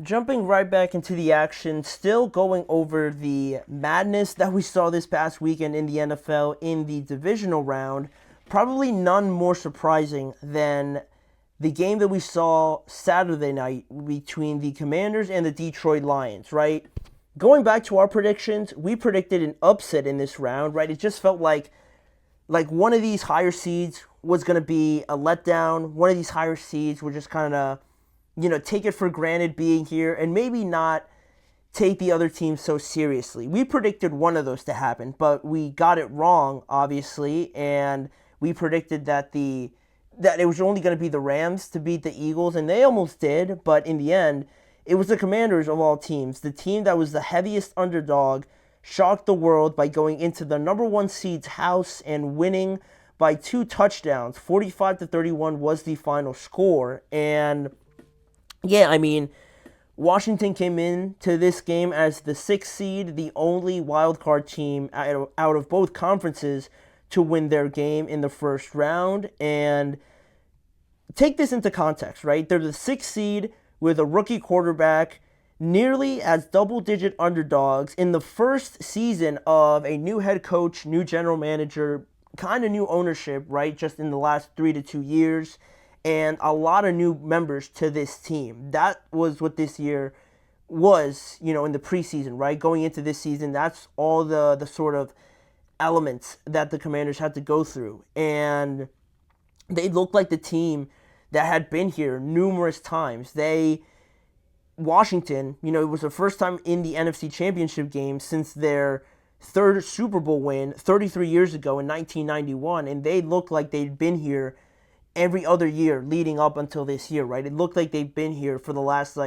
Jumping right back into the action, still going over the madness that we saw this past weekend in the NFL in the divisional round. Probably none more surprising than the game that we saw Saturday night between the Commanders and the Detroit Lions, right? Going back to our predictions, we predicted an upset in this round, right? It just felt like one of these higher seeds was going to be a letdown. One of these higher seeds were just kind of take it for granted being here and maybe not take the other team so seriously. We predicted one of those to happen, but we got it wrong, obviously, and we predicted that it was only going to be the Rams to beat the Eagles, and they almost did, but in the end, it was the Commanders of all teams, the team that was the heaviest underdog, shocked the world by going into the number one seed's house and winning by 2 touchdowns. 45-31 was the final score, and yeah, I mean, Washington came in to this game as the 6th seed, the only wild card team out of both conferences to win their game in the first round. And take this into context, right? They're the 6th seed with a rookie quarterback, nearly as double-digit underdogs in the first season of a new head coach, new general manager, kind of new ownership, right? Just in the last 3 to 2 years. And a lot of new members to this team. That was what this year was, in the preseason, right? Going into this season, that's all the sort of elements that the Commanders had to go through. And they looked like the team that had been here numerous times. Washington, it was the first time in the NFC Championship game since their third Super Bowl win 33 years ago in 1991. And they looked like they'd been here every other year leading up until this year, right? It looked like they've been here for the last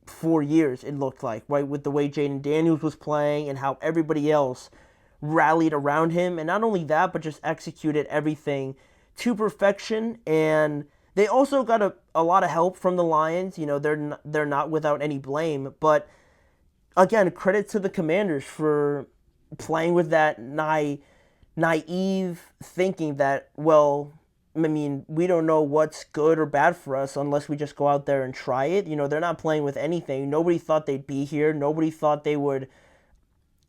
4 years, it looked like, right? With the way Jayden Daniels was playing and how everybody else rallied around him. And not only that, but just executed everything to perfection. And they also got a lot of help from the Lions. They're not without any blame. But again, credit to the Commanders for playing with that naive thinking that, well, I mean, we don't know what's good or bad for us unless we just go out there and try it. They're not playing with anything. Nobody thought they'd be here. Nobody thought they would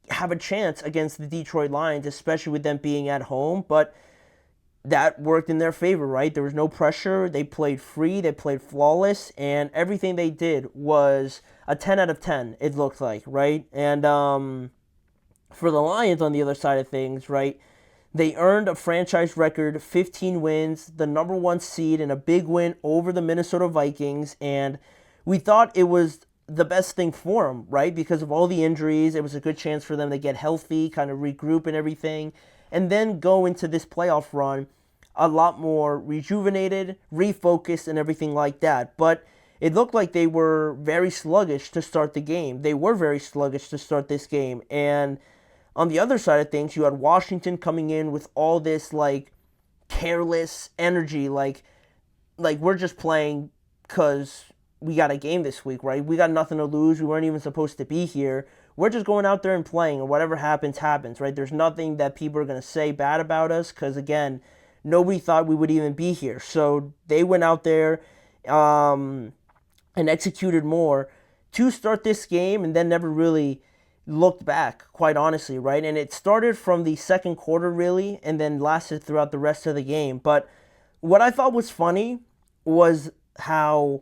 have a chance against the Detroit Lions, especially with them being at home. But that worked in their favor, right? There was no pressure. They played free. They played flawless. And everything they did was a 10 out of 10, it looked like, right? And for the Lions on the other side of things, right, they earned a franchise record 15 wins, the number one seed, and a big win over the Minnesota Vikings. And we thought it was the best thing for them, right? Because of all the injuries, it was a good chance for them to get healthy, kind of regroup and everything, and then go into this playoff run a lot more rejuvenated, refocused, and everything like that. But it looked like they were very sluggish to start the game. They were very sluggish to start this game. And on the other side of things, you had Washington coming in with all this careless energy, like we're just playing because we got a game this week, right? We got nothing to lose. We weren't even supposed to be here. We're just going out there and playing, and whatever happens, happens, right? There's nothing that people are going to say bad about us because, again, nobody thought we would even be here. So they went out there and executed more to start this game and then never really looked back, quite honestly, right? And it started from the second quarter, really, and then lasted throughout the rest of the game. But what I thought was funny was how,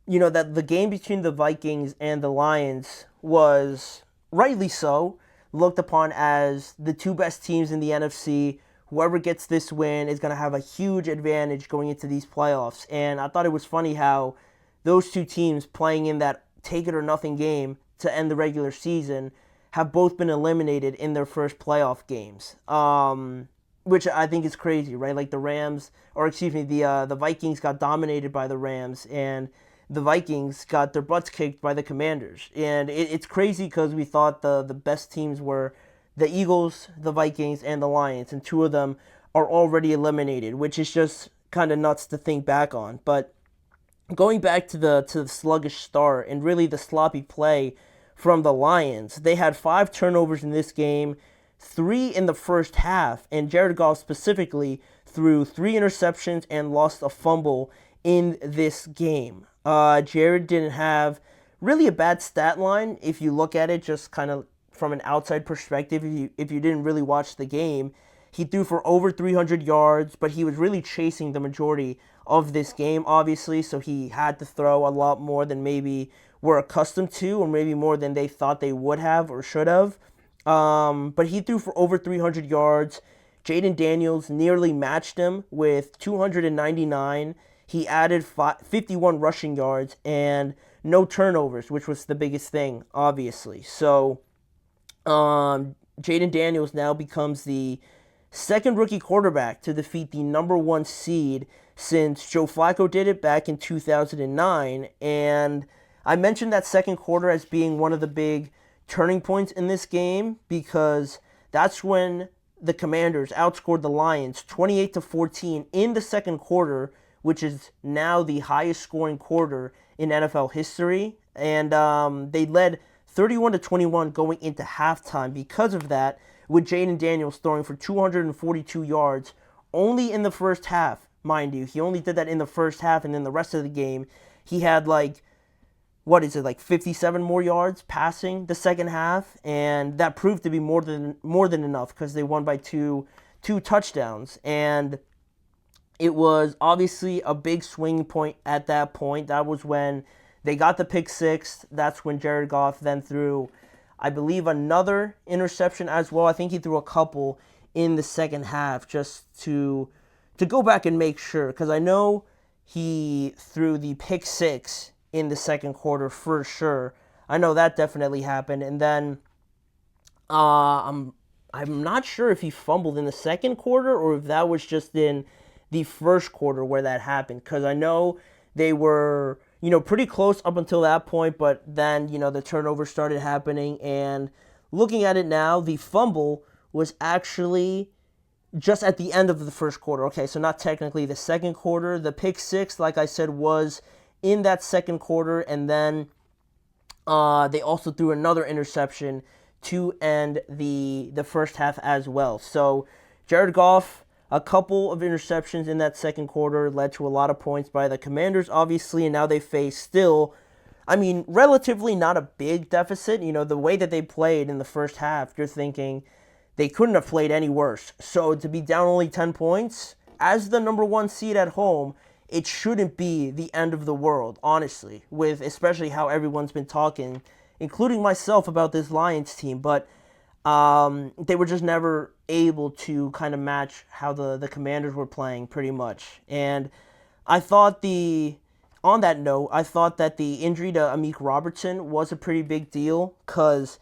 that the game between the Vikings and the Lions was, rightly so, looked upon as the two best teams in the NFC. Whoever gets this win is going to have a huge advantage going into these playoffs. And I thought it was funny how those two teams playing in that take-it-or-nothing game to end the regular season have both been eliminated in their first playoff games, which I think is crazy, right? Like the Vikings got dominated by the Rams, and the Vikings got their butts kicked by the Commanders. And it's crazy because we thought the best teams were the Eagles, the Vikings, and the Lions, and two of them are already eliminated, which is just kind of nuts to think back on. But going back to the sluggish start and really the sloppy play from the Lions, they had 5 turnovers in this game, 3 in the first half, and Jared Goff specifically threw 3 interceptions and lost a fumble in this game. Jared didn't have really a bad stat line if you look at it just kind of from an outside perspective. If you didn't really watch the game, he threw for over 300 yards, but he was really chasing the majority of this game, obviously, so he had to throw a lot more than maybe we're accustomed to, or maybe more than they thought they would have or should have. But he threw for over 300 yards. Jayden Daniels nearly matched him with 299. He added 51 rushing yards and no turnovers, which was the biggest thing, obviously. So, Jayden Daniels now becomes the second rookie quarterback to defeat the number one seed since Joe Flacco did it back in 2009. And I mentioned that second quarter as being one of the big turning points in this game because that's when the Commanders outscored the Lions 28-14 in the second quarter, which is now the highest scoring quarter in NFL history. And they led 31-21 going into halftime because of that, with Jayden Daniels throwing for 242 yards only in the first half, mind you. He only did that in the first half, and then the rest of the game, he had 57 more yards passing the second half, and that proved to be more than enough because they won by two touchdowns. And it was obviously a big swing point at that point. That was when they got the pick six. That's when Jared Goff then threw, I believe, another interception as well. I think he threw a couple in the second half just to go back and make sure, because I know he threw the pick six in the second quarter for sure. I know that definitely happened. And then I'm not sure if he fumbled in the second quarter or if that was just in the first quarter where that happened, because I know they were, pretty close up until that point, but then, the turnover started happening. And looking at it now, the fumble was actually just at the end of the first quarter. Okay, so not technically the second quarter. The pick six, like I said, was in that second quarter, and then they also threw another interception to end the first half as well. So Jared Goff, a couple of interceptions in that second quarter led to a lot of points by the Commanders, obviously, and now they face still, relatively not a big deficit. The way that they played in the first half, you're thinking they couldn't have played any worse. So to be down only 10 points, as the number one seed at home, it shouldn't be the end of the world, honestly, with especially how everyone's been talking, including myself, about this Lions team. But they were just never able to kind of match how the Commanders were playing, pretty much. And I thought on that note, I thought that the injury to Amik Robertson was a pretty big deal, because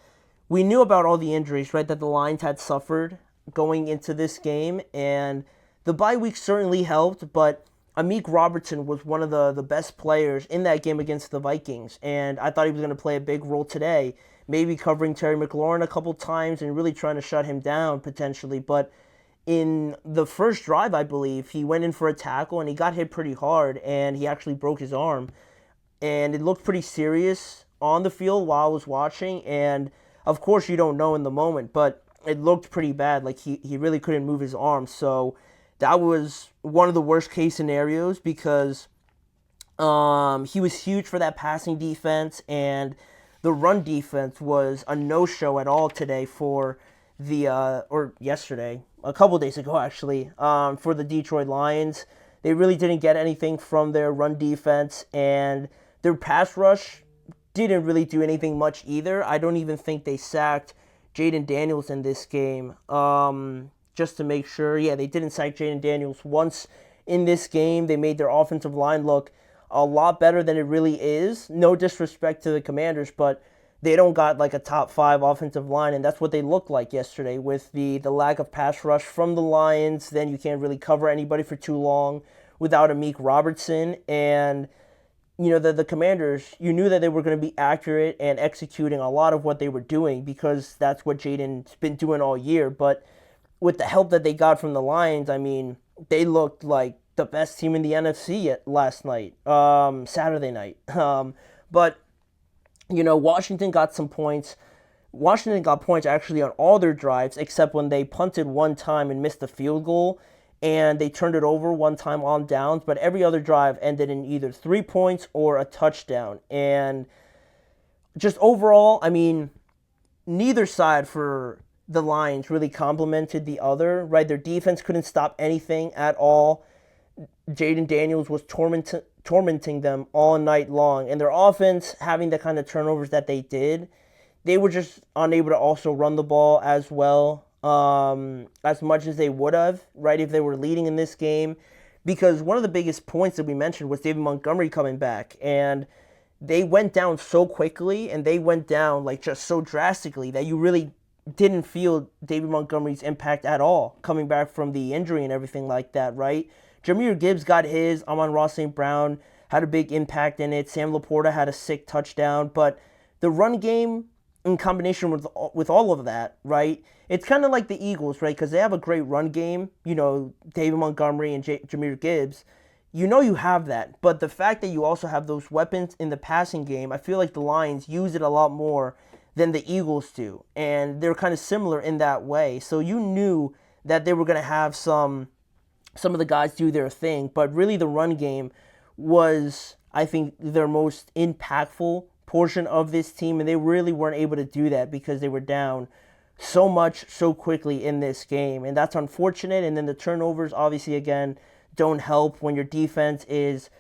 we knew about all the injuries, right, that the Lions had suffered going into this game, and the bye week certainly helped, but Amik Robertson was one of the best players in that game against the Vikings, and I thought he was going to play a big role today, maybe covering Terry McLaurin a couple times and really trying to shut him down potentially. But in the first drive, I believe, he went in for a tackle and he got hit pretty hard, and he actually broke his arm, and it looked pretty serious on the field while I was watching. And of course you don't know in the moment, but it looked pretty bad, like he really couldn't move his arm. So that was one of the worst case scenarios, because he was huge for that passing defense, and the run defense was a no-show at all today for or yesterday, a couple days ago actually, for the Detroit Lions. They really didn't get anything from their run defense, and their pass rush didn't really do anything much either. I don't even think they sacked Jayden Daniels in this game. Just to make sure, yeah, they didn't sack Jayden Daniels once in this game. They made their offensive line look a lot better than it really is. No disrespect to the Commanders, but they don't got like a top 5 offensive line, and that's what they looked like yesterday with the lack of pass rush from the Lions. Then you can't really cover anybody for too long without Amik Robertson. And the Commanders, you knew that they were going to be accurate and executing a lot of what they were doing, because that's what Jayden's been doing all year. But with the help that they got from the Lions, they looked like the best team in the NFC last night, Saturday night. But, Washington got some points. Washington got points actually on all their drives, except when they punted one time and missed a field goal, and they turned it over one time on downs. But every other drive ended in either 3 points or a touchdown. And just overall, I mean, neither side for the Lions really complimented the other, right? Their defense couldn't stop anything at all. Jayden Daniels was tormenting them all night long. And their offense, having the kind of turnovers that they did, they were just unable to also run the ball as well, as much as they would have, right, if they were leading in this game. Because one of the biggest points that we mentioned was David Montgomery coming back. And they went down so quickly, and they went down like just so drastically that you really didn't feel David Montgomery's impact at all coming back from the injury and everything like that, right? Jahmyr Gibbs got his. Amon-Ra St. Brown had a big impact in it. Sam Laporta had a sick touchdown. But the run game, in combination with all of that, right? It's kind of like the Eagles, right? Because they have a great run game. You know, David Montgomery and Jahmyr Gibbs. You know you have that. But the fact that you also have those weapons in the passing game, I feel like the Lions use it a lot more than the Eagles do. And they're kind of similar in that way. So you knew that they were going to have some of the guys do their thing. But really the run game was, I think, their most impactful portion of this team. And they really weren't able to do that because they were down so much so quickly in this game. And that's unfortunate. And then the turnovers, obviously, again, don't help when your defense is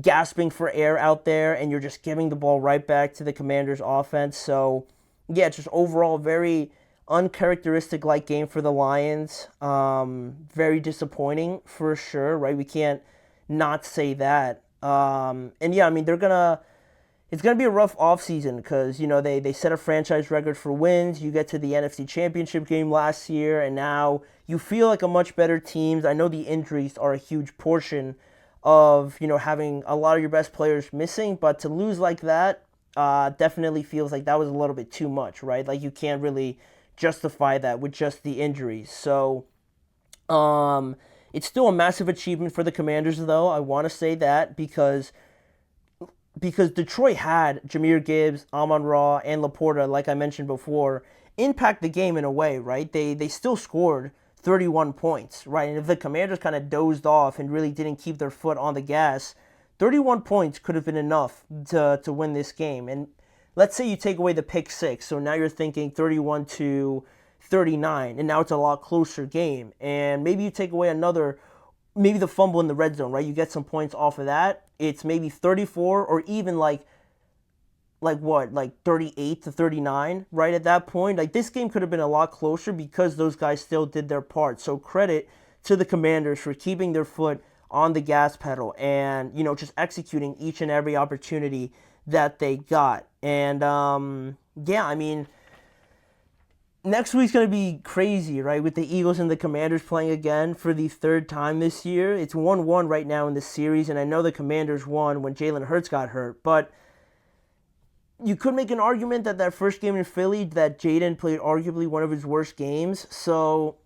gasping for air out there and you're just giving the ball right back to the Commanders' offense. So, yeah, just overall very uncharacteristic-like game for the Lions. Very disappointing for sure, right? We can't not say that. And, yeah, I mean, it's going to be a rough offseason because, you know, they set a franchise record for wins. You get to the NFC Championship game last year, and now you feel like a much better team. I know the injuries are a huge portion of, you know, having a lot of your best players missing, but to lose like that definitely feels like that was a little bit too much, right? Like you can't really justify that with just the injuries. So it's still a massive achievement for the Commanders, though. I want to say that because Detroit had Jahmyr Gibbs, Amon-Ra, and Laporta, like I mentioned before, impact the game in a way, right? They still scored 31 points, right? And if the Commanders kind of dozed off and really didn't keep their foot on the gas, 31 points could have been enough to win this game. And let's say you take away the pick six, so now you're thinking 31-39, and now it's a lot closer game. And maybe you take away maybe the fumble in the red zone, right? You get some points off of that. It's maybe 34 or even like 38-39, right at that point. Like this game could have been a lot closer because those guys still did their part. So credit to the Commanders for keeping their foot on the gas pedal and, you know, just executing each and every opportunity that they got. And yeah, I mean, next week's going to be crazy, right? With the Eagles and the Commanders playing again for the third time this year. It's 1-1 right now in the series, and I know the Commanders won when Jalen Hurts got hurt, but you could make an argument that first game in Philly that Jayden played arguably one of his worst games. So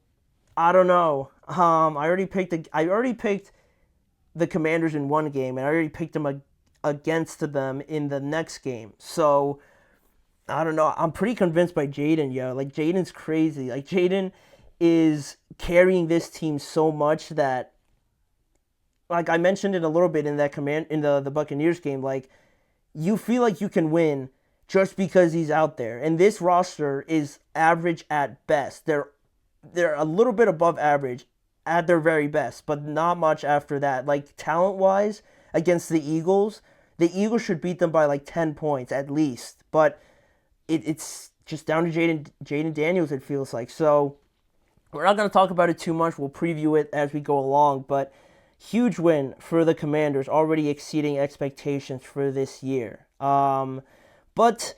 I don't know. I already picked the Commanders in one game, and I already picked them against them in the next game. So I don't know. I'm pretty convinced by Jayden, yo. Like Jayden's crazy. Like Jayden is carrying this team so much that, like I mentioned it a little bit in the Buccaneers game, like you feel like you can win just because he's out there. And this roster is average at best. They're a little bit above average at their very best, but not much after that. Like talent-wise, against the Eagles should beat them by like 10 points at least. But it's just down to Jayden Daniels, it feels like. So we're not going to talk about it too much. We'll preview it as we go along. But huge win for the Commanders, already exceeding expectations for this year. But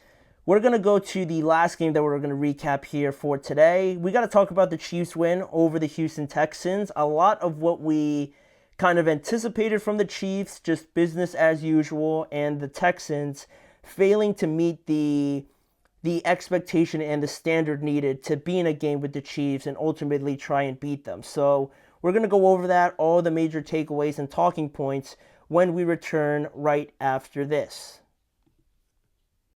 we're going to go to the last game that we're going to recap here for today. We got to talk about the Chiefs' win over the Houston Texans. A lot of what we kind of anticipated from the Chiefs, just business as usual, and the Texans failing to meet the expectation and the standard needed to be in a game with the Chiefs and ultimately try and beat them. So we're going to go over that, all the major takeaways and talking points when we return right after this.